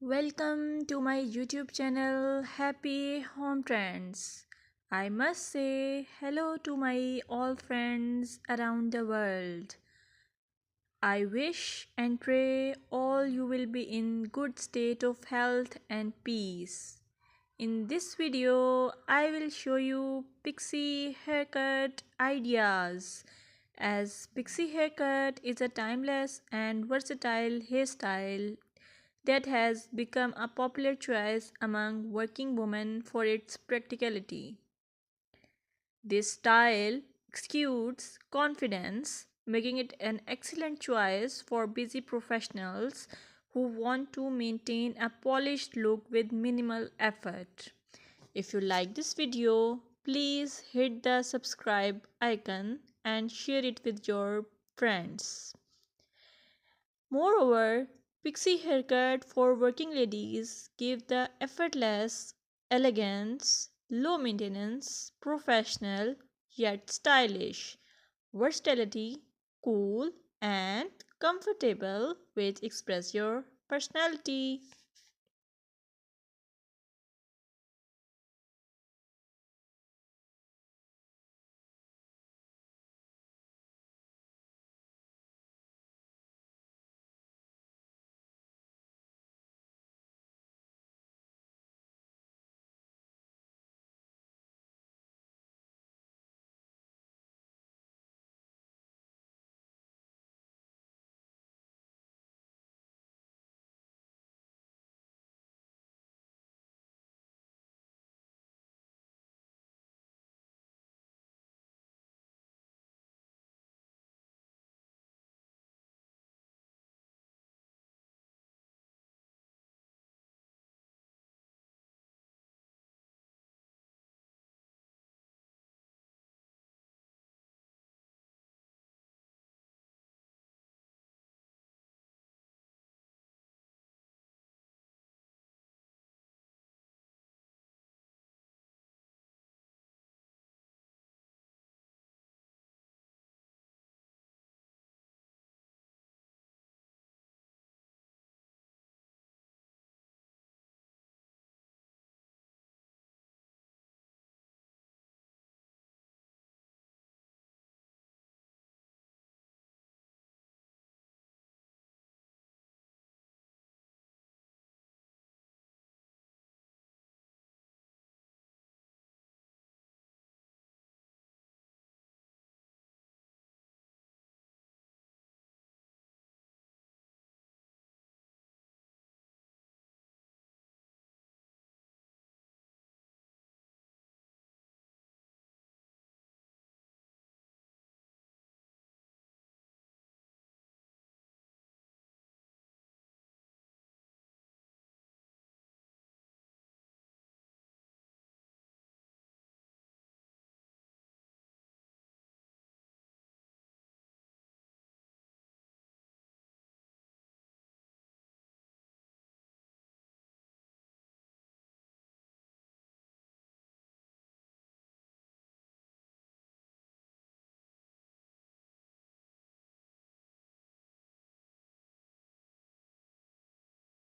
Welcome to my YouTube channel Happy Home Trends. I must say hello to my all friends around the world. I wish and pray all you will be in good state of health and peace. In this video, I will show you pixie haircut ideas, as pixie haircut is a timeless and versatile hairstyle that has become a popular choice among working women for its practicality. This style exudes confidence, making it an excellent choice for busy professionals who want to maintain a polished look with minimal effort. If you like this video, please hit the subscribe icon and share it with your friends. Moreover, pixie haircut for working ladies give the effortless elegance, low maintenance, professional yet stylish, versatility, cool and comfortable which express your personality.